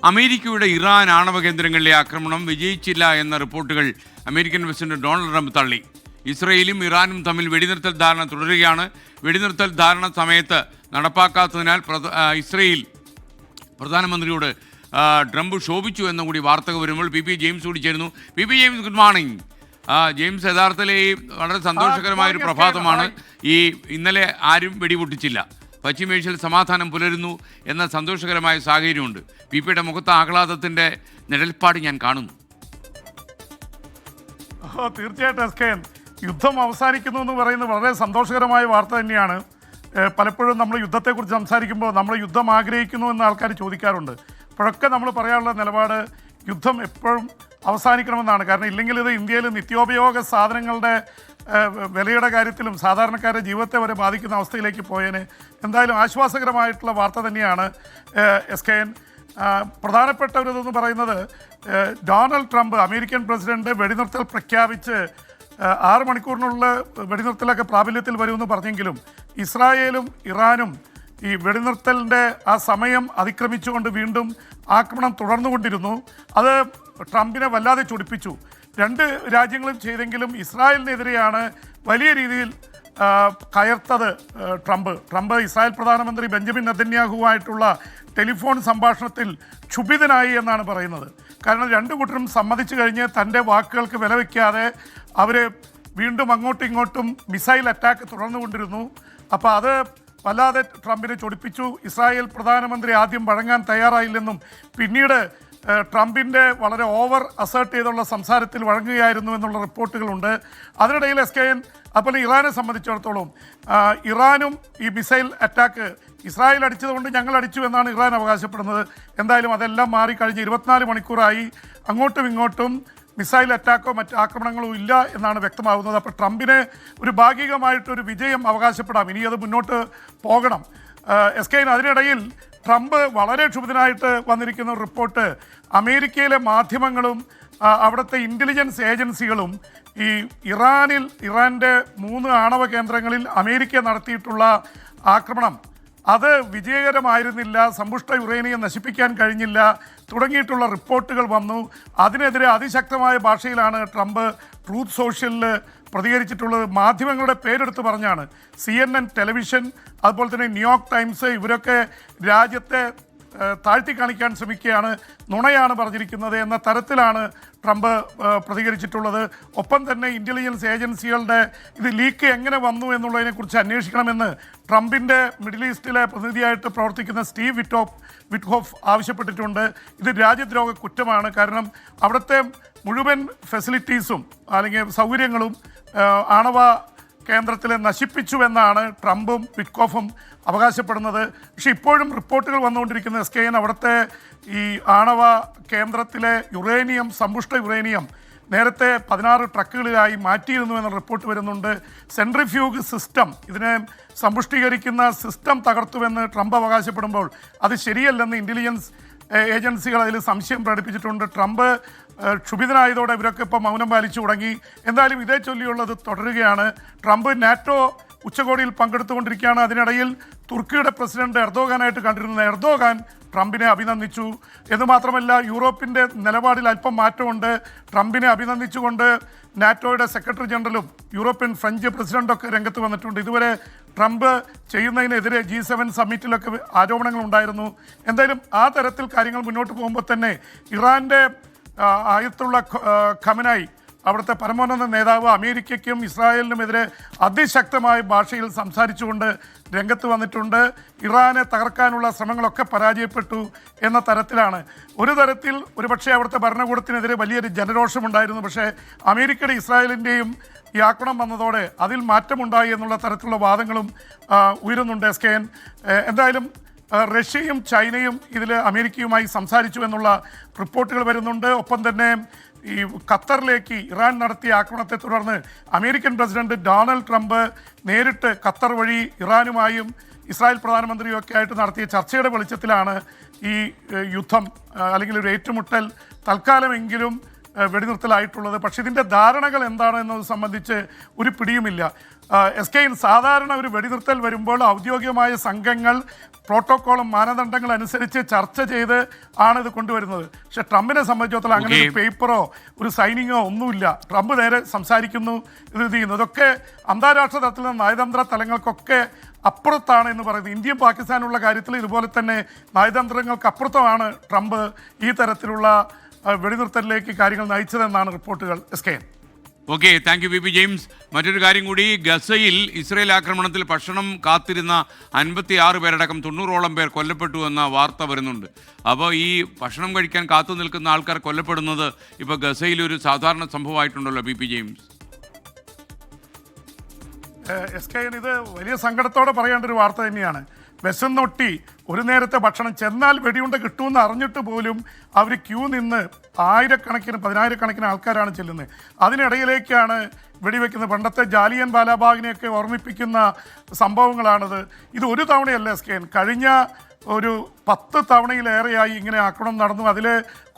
അമേരിക്കയുടെ ഇറാൻ ആണവ കേന്ദ്രങ്ങളിലെ ആക്രമണം വിജയിച്ചില്ല എന്ന റിപ്പോർട്ടുകൾ അമേരിക്കൻ പ്രസിഡന്റ് ഡൊണാൾഡ് ട്രംപ് തള്ളി. ഇസ്രയേലും ഇറാനും തമ്മിൽ വെടിനിർത്തൽ ധാരണ തുടരുകയാണ്. വെടിനിർത്തൽ ധാരണ സമയത്ത് നടപ്പാക്കാത്തതിനാൽ ഇസ്രയേൽ പ്രധാനമന്ത്രിയോട് ട്രംപ് ക്ഷോഭിച്ചു എന്നും കൂടി വാർത്തകൾ വരുമ്പോൾ പി ജെയിംസ് കൂടി ചേരുന്നു. P James, good morning. James, യഥാർത്ഥത്തിൽ വളരെ സന്തോഷകരമായൊരു പ്രഭാതമാണ്. ഇന്നലെ ആരും വെടിപൊട്ടിച്ചില്ല, പശ്ചിമേഷ്യയിൽ സമാധാനം പുലരുന്നു എന്ന സന്തോഷകരമായ സാഹചര്യമുണ്ട്. പിയുടെ മുഖത്ത് ആഹ്ലാദത്തിൻ്റെ നിഴൽപ്പാട് ഞാൻ കാണുന്നു. തീർച്ചയായിട്ടും എസ് കെ, യുദ്ധം അവസാനിക്കുന്നു എന്ന് പറയുന്നത് വളരെ സന്തോഷകരമായ വാർത്ത തന്നെയാണ്. പലപ്പോഴും നമ്മൾ യുദ്ധത്തെക്കുറിച്ച് സംസാരിക്കുമ്പോൾ നമ്മൾ യുദ്ധം ആഗ്രഹിക്കുന്നു എന്ന് ആൾക്കാർ ചോദിക്കാറുണ്ട്. അപ്പോഴൊക്കെ നമ്മൾ പറയാനുള്ള നിലപാട് യുദ്ധം എപ്പോഴും അവസാനിക്കണമെന്നാണ്. കാരണം ഇല്ലെങ്കിൽ ഇത് ഇന്ത്യയിൽ നിത്യോപയോഗ സാധനങ്ങളുടെ വിലയുടെ കാര്യത്തിലും സാധാരണക്കാരുടെ ജീവിതത്തെ വരെ ബാധിക്കുന്ന അവസ്ഥയിലേക്ക് പോയേനെ. എന്തായാലും ആശ്വാസകരമായിട്ടുള്ള വാർത്ത തന്നെയാണ് എസ് കെ എൻ. പ്രധാനപ്പെട്ട ഒരു ഇതെന്ന് പറയുന്നത്, ഡൊണാൾഡ് ട്രംപ് അമേരിക്കൻ പ്രസിഡന്റ് വെടിനിർത്തൽ പ്രഖ്യാപിച്ച് 6 മണിക്കൂറിനുള്ള വെടിനിർത്തലൊക്കെ പ്രാബല്യത്തിൽ വരുമെന്ന് പറഞ്ഞെങ്കിലും ഇസ്രായേലും ഇറാനും ഈ വെടിനിർത്തലിൻ്റെ ആ സമയം അതിക്രമിച്ചുകൊണ്ട് വീണ്ടും ആക്രമണം തുടർന്നുകൊണ്ടിരുന്നു. അത് ട്രംപിനെ വല്ലാതെ ചൊടിപ്പിച്ചു. രണ്ട് രാജ്യങ്ങളും ചെയ്തെങ്കിലും ഇസ്രായേലിനെതിരെയാണ് വലിയ രീതിയിൽ കയർത്തത് ട്രംപ് ഇസ്രായേൽ പ്രധാനമന്ത്രി ബെഞ്ചമിൻ നെതന്യാഹുവായിട്ടുള്ള ടെലിഫോൺ സംഭാഷണത്തിൽ ക്ഷുഭിതനായി എന്നാണ് പറയുന്നത്. കാരണം രണ്ടു കൂട്ടരും സമ്മതിച്ചു കഴിഞ്ഞ് തൻ്റെ വാക്കുകൾക്ക് വില വയ്ക്കാതെ അവർ വീണ്ടും അങ്ങോട്ടും ഇങ്ങോട്ടും മിസൈൽ അറ്റാക്ക് തുടർന്നുകൊണ്ടിരുന്നു. അപ്പോൾ അത് വല്ലാതെ ട്രംപിനെ ചൊടിപ്പിച്ചു. ഇസ്രായേൽ പ്രധാനമന്ത്രി ആദ്യം വഴങ്ങാൻ തയ്യാറായില്ലെന്നും പിന്നീട് ട്രംപിൻ്റെ വളരെ ഓവർ അസേർട്ട് ചെയ്തുള്ള സംസാരത്തിൽ വഴങ്ങുകയായിരുന്നു എന്നുള്ള റിപ്പോർട്ടുകളുണ്ട്. അതിനിടയിൽ എസ് കെ എൻ, അതുപോലെ ഇറാനെ സംബന്ധിച്ചിടത്തോളം ഇറാനും ഈ മിസൈൽ അറ്റാക്ക് ഇസ്രായേൽ അടിച്ചതുകൊണ്ട് ഞങ്ങൾ അടിച്ചു എന്നാണ് ഇറാൻ അവകാശപ്പെടുന്നത്. എന്തായാലും അതെല്ലാം മാറിക്കഴിഞ്ഞ് 24 മണിക്കൂറായി അങ്ങോട്ടും ഇങ്ങോട്ടും മിസൈൽ അറ്റാക്കോ മറ്റ് ആക്രമണങ്ങളോ ഇല്ല എന്നാണ് വ്യക്തമാകുന്നത്. അപ്പോൾ ട്രംപിന് ഒരു ഭാഗികമായിട്ടൊരു വിജയം അവകാശപ്പെടാം. ഇനി അത് മുന്നോട്ട് പോകണം എസ് കെ. അതിനിടയിൽ ട്രംപ് വളരെ ക്ഷുഭിതനായിട്ട് വന്നിരിക്കുന്ന ഒരു റിപ്പോർട്ട്, അമേരിക്കയിലെ മാധ്യമങ്ങളും അവിടുത്തെ ഇൻ്റലിജൻസ് ഏജൻസികളും ഈ ഇറാൻ്റെ 3 ആണവ കേന്ദ്രങ്ങളിൽ അമേരിക്ക നടത്തിയിട്ടുള്ള ആക്രമണം അത് വിജയകരമായിരുന്നില്ല, സമ്പുഷ്ട യുറേനിയം നശിപ്പിക്കാൻ കഴിഞ്ഞില്ല തുടങ്ങിയിട്ടുള്ള റിപ്പോർട്ടുകൾ വന്നു. അതിനെതിരെ അതിശക്തമായ ഭാഷയിലാണ് ട്രംപ് ട്രൂത്ത് സോഷ്യലിൽ പ്രതികരിച്ചിട്ടുള്ളത്. മാധ്യമങ്ങളുടെ പേരെടുത്ത് പറഞ്ഞാണ്. CNN ടെലിവിഷൻ, അതുപോലെ തന്നെ ന്യൂയോർക്ക് ടൈംസ്, ഇവരൊക്കെ രാജ്യത്തെ താഴ്ത്തി കാണിക്കാൻ ശ്രമിക്കുകയാണ്, നുണയാണ് പറഞ്ഞിരിക്കുന്നത് എന്ന തരത്തിലാണ് ട്രംപ് പ്രതികരിച്ചിട്ടുള്ളത്. ഒപ്പം തന്നെ ഇൻ്റലിജൻസ് ഏജൻസികളുടെ ഇത് ലീക്ക് എങ്ങനെ വന്നു എന്നുള്ളതിനെക്കുറിച്ച് അന്വേഷിക്കണമെന്ന് ട്രംപിൻ്റെ മിഡിൽ ഈസ്റ്റിലെ പ്രതിനിധിയായിട്ട് പ്രവർത്തിക്കുന്ന സ്റ്റീവ് വിറ്റ്ഹോഫ് ആവശ്യപ്പെട്ടിട്ടുണ്ട്. ഇത് രാജ്യദ്രോഹ കുറ്റമാണ്. കാരണം അവിടുത്തെ മുഴുവൻ ഫെസിലിറ്റീസും അല്ലെങ്കിൽ സൗകര്യങ്ങളും ആണവ കേന്ദ്രത്തിൽ നശിപ്പിച്ചുവെന്നാണ് ട്രംപും വിറ്റ്കോഫും അവകാശപ്പെടുന്നത്. പക്ഷേ ഇപ്പോഴും റിപ്പോർട്ടുകൾ വന്നുകൊണ്ടിരിക്കുന്ന എസ് കെ എൻ, അവിടുത്തെ ഈ ആണവ കേന്ദ്രത്തിലെ യുറേനിയം, സമ്പുഷ്ട യുറേനിയം നേരത്തെ 16 ട്രക്കുകളിലായി മാറ്റിയിരുന്നു എന്ന റിപ്പോർട്ട് വരുന്നുണ്ട്. സെൻട്രിഫ്യൂഗ് സിസ്റ്റം, ഇതിനെ സമ്പുഷ്ടീകരിക്കുന്ന സിസ്റ്റം തകർത്തുവെന്ന് ട്രംപ് അവകാശപ്പെടുമ്പോൾ അത് ശരിയല്ലെന്ന് ഇൻ്റലിജൻസ് ഏജൻസികൾ അതിൽ സംശയം പ്രകടിപ്പിച്ചിട്ടുണ്ട്. ട്രംപ് ക്ഷുഭിതനായതോടെ ഇവരൊക്കെ ഇപ്പോൾ മൗനം പാലിച്ചു തുടങ്ങി. എന്തായാലും ഇതേ ചൊല്ലിയുള്ളത് തുടരുകയാണ്. ട്രംപ് നാറ്റോ ഉച്ചകോടിയിൽ പങ്കെടുത്തുകൊണ്ടിരിക്കുകയാണ്. അതിനിടയിൽ തുർക്കിയുടെ പ്രസിഡന്റ് എർദോഗാനായിട്ട് കണ്ടിരുന്നത് എർദോഗാൻ ട്രംപിനെ അഭിനന്ദിച്ചു. എന്ന് മാത്രമല്ല, യൂറോപ്പിൻ്റെ നിലപാടിൽ അല്പം മാറ്റമുണ്ട്. ട്രംപിനെ അഭിനന്ദിച്ചുകൊണ്ട് നാറ്റോയുടെ സെക്രട്ടറി ജനറലും യൂറോപ്യൻ ഫ്രഞ്ച് പ്രസിഡന്റൊക്കെ രംഗത്ത് വന്നിട്ടുണ്ട്. ഇതുവരെ ട്രംപ് ചെയ്യുന്നതിനെതിരെ G7 സമ്മിറ്റിലൊക്കെ ആരോപണങ്ങളുണ്ടായിരുന്നു. എന്തായാലും ആ തരത്തിൽ കാര്യങ്ങൾ മുന്നോട്ട് പോകുമ്പോൾ തന്നെ ഇറാൻ്റെ ആയത്തുള്ള ഖമനായി, അവിടുത്തെ പരമോന്നത നേതാവ്, അമേരിക്കയ്ക്കും ഇസ്രായേലിനുമെതിരെ അതിശക്തമായ ഭാഷയിൽ സംസാരിച്ചുകൊണ്ട് രംഗത്ത് വന്നിട്ടുണ്ട്. ഇറാനെ തകർക്കാനുള്ള ശ്രമങ്ങളൊക്കെ പരാജയപ്പെട്ടു എന്ന തരത്തിലാണ്. ഒരു തരത്തിൽ ഒരുപക്ഷെ അവിടുത്തെ ഭരണകൂടത്തിനെതിരെ വലിയൊരു ജനരോഷമുണ്ടായിരുന്നു. പക്ഷേ അമേരിക്കയുടെ ഇസ്രായേലിൻ്റെയും ഈ ആക്രമണം വന്നതോടെ അതിൽ മാറ്റമുണ്ടായി എന്നുള്ള തരത്തിലുള്ള വാദങ്ങളും ഉയരുന്നുണ്ട് എസ് കെ എൻ. എന്തായാലും റഷ്യയും ചൈനയും ഇതിൽ അമേരിക്കയുമായി സംസാരിച്ചു എന്നുള്ള റിപ്പോർട്ടുകൾ വരുന്നുണ്ട്. ഒപ്പം തന്നെ ഈ ഖത്തറിലേക്ക് ഇറാൻ നടത്തിയ ആക്രമണത്തെ തുടർന്ന് അമേരിക്കൻ പ്രസിഡന്റ് ഡൊണാൾഡ് ട്രംപ് നേരിട്ട് ഖത്തർ വഴി ഇറാനുമായും ഇസ്രായേൽ പ്രധാനമന്ത്രിയും ഒക്കെ ആയിട്ട് നടത്തിയ ചർച്ചയുടെ വെളിച്ചത്തിലാണ് ഈ യുദ്ധം അല്ലെങ്കിൽ ഒരു ഏറ്റുമുട്ടൽ തൽക്കാലമെങ്കിലും വെടിനിർത്തലായിട്ടുള്ളത്. പക്ഷേ ഇതിൻ്റെ ധാരണകൾ എന്താണ് എന്നത് സംബന്ധിച്ച് ഒരു പിടിയുമില്ല. SKN സാധാരണ ഒരു വെടിനിർത്തൽ വരുമ്പോൾ ഔദ്യോഗികമായ സംഘങ്ങൾ പ്രോട്ടോക്കോളും മാനദണ്ഡങ്ങൾ അനുസരിച്ച് ചർച്ച ചെയ്ത് ആണ് ഇത് കൊണ്ടുവരുന്നത്. പക്ഷെ ട്രംപിനെ സംബന്ധിച്ചിടത്തോളം അങ്ങനെ ഒരു പേപ്പറോ ഒരു സൈനിങ്ങോ ഒന്നുമില്ല. ട്രംപ് നേരെ സംസാരിക്കുന്നു, ഇത് ചെയ്യുന്നു. ഇതൊക്കെ അന്താരാഷ്ട്ര തലത്തിലുള്ള നയതന്ത്ര തലങ്ങൾക്കൊക്കെ അപ്പുറത്താണ് എന്ന് പറയുന്നത്. ഇന്ത്യയും പാകിസ്ഥാനുള്ള കാര്യത്തിൽ ഇതുപോലെ തന്നെ നയതന്ത്രങ്ങൾക്ക് അപ്പുറത്താണ് ട്രംപ് ഈ തരത്തിലുള്ള വെടിനിർത്തലിലേക്ക് കാര്യങ്ങൾ നയിച്ചതെന്നാണ് റിപ്പോർട്ടുകൾ. SKN. Okay, thank you VP James. മറ്റൊരു കാര്യം കൂടി, ഗസയിൽ ഇസ്രയേൽ ആക്രമണത്തിൽ ഭക്ഷണം കാത്തിരുന്ന 56 പേരടക്കം 90ഓളം പേർ കൊല്ലപ്പെട്ടു എന്ന വാർത്ത വരുന്നുണ്ട്. അപ്പോൾ ഈ ഭക്ഷണം കഴിക്കാൻ കാത്തു നിൽക്കുന്ന ആൾക്കാർ കൊല്ലപ്പെടുന്നത് ഇപ്പോൾ ഗസയിൽ ഒരു സാധാരണ സംഭവമായിട്ടുണ്ടല്ലോ VP ജെയിംസ്. SKN ഇത് വലിയ സങ്കടത്തോടെ പറയേണ്ട ഒരു വാർത്ത തന്നെയാണ്. വിശന്നൊട്ടി ഒരു നേരത്തെ ഭക്ഷണം ചെന്നാൽ വെടിയുണ്ട കിട്ടുമെന്ന് അറിഞ്ഞിട്ട് പോലും അവർ ക്യൂ നിന്ന് ആയിരക്കണക്കിന് 10,000-കണക്കിന് ആൾക്കാരാണ് ചെല്ലുന്നത്. അതിനിടയിലേക്കാണ് വെടിവെക്കുന്നത്. പണ്ടത്തെ ജാലിയൻ വാലാബാഗിനെയൊക്കെ ഓർമ്മിപ്പിക്കുന്ന സംഭവങ്ങളാണത്. ഇത് ഒരു തവണയല്ല SKN, കഴിഞ്ഞ ഒരു 10 തവണയിലേറെയായി ഇങ്ങനെ ആക്രമണം നടന്നു. അതിൽ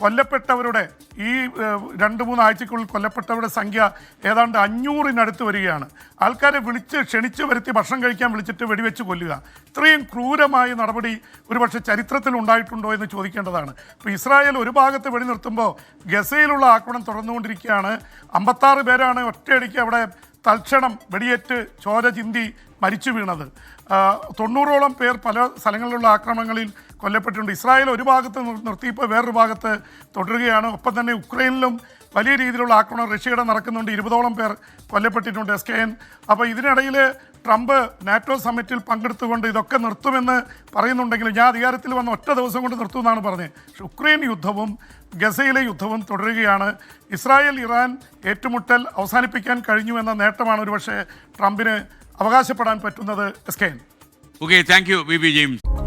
കൊല്ലപ്പെട്ടവരുടെ ഈ 2-3 ആഴ്ചക്കുള്ളിൽ കൊല്ലപ്പെട്ടവരുടെ സംഖ്യ ഏതാണ്ട് 500-നടുത്ത് വരികയാണ്. ആൾക്കാരെ ക്ഷണിച്ച് വരുത്തി ഭക്ഷണം കഴിക്കാൻ വിളിച്ചിട്ട് വെടിവെച്ച് കൊല്ലുക. ഇത്രയും ക്രൂരമായ നടപടി ഒരുപക്ഷെ ചരിത്രത്തിൽ ഉണ്ടായിട്ടുണ്ടോ എന്ന് ചോദിക്കേണ്ടതാണ്. ഇപ്പോൾ ഇസ്രായേൽ ഒരു ഭാഗത്ത് വെടിനിർത്തുമ്പോൾ ഗസയിലുള്ള ആക്രമണം തുടർന്നുകൊണ്ടിരിക്കുകയാണ്. 56 പേരാണ് ഒറ്റയടിക്ക് അവിടെ തൽക്ഷണം വെടിയേറ്റ് ചോര ചിന്തി മരിച്ചു വീണത്. 90ഓളം പേർ പല സ്ഥലങ്ങളിലുള്ള ആക്രമണങ്ങളിൽ കൊല്ലപ്പെട്ടിട്ടുണ്ട്. ഇസ്രായേൽ ഒരു ഭാഗത്ത് നിർത്തിയപ്പോൾ വേറൊരു ഭാഗത്ത് തുടരുകയാണ്. ഒപ്പം തന്നെ ഉക്രൈനിലും വലിയ രീതിയിലുള്ള ആക്രമണം റഷ്യയുടെ നടക്കുന്നുണ്ട്. 20ഓളം പേർ കൊല്ലപ്പെട്ടിട്ടുണ്ട് SKN. അപ്പോൾ ഇതിനിടയിൽ ട്രംപ് നാറ്റോ സമ്മിറ്റിൽ പങ്കെടുത്തുകൊണ്ട് ഇതൊക്കെ നിർത്തുമെന്ന് പറയുന്നുണ്ടെങ്കിലും ഞാൻ അധികാരത്തിൽ വന്ന ഒറ്റ ദിവസം കൊണ്ട് നിർത്തുമെന്നാണ് പറഞ്ഞത്. പക്ഷേ ഉക്രൈൻ യുദ്ധവും ഗസയിലെ യുദ്ധവും തുടരുകയാണ്. ഇസ്രായേൽ ഇറാൻ ഏറ്റുമുട്ടൽ അവസാനിപ്പിക്കാൻ കഴിഞ്ഞു എന്ന നേട്ടമാണ് ഒരുപക്ഷെ ട്രംപിന് അവകാശപ്പെടാൻ പറ്റുന്നത്. SKN. Okay, thank you VP James.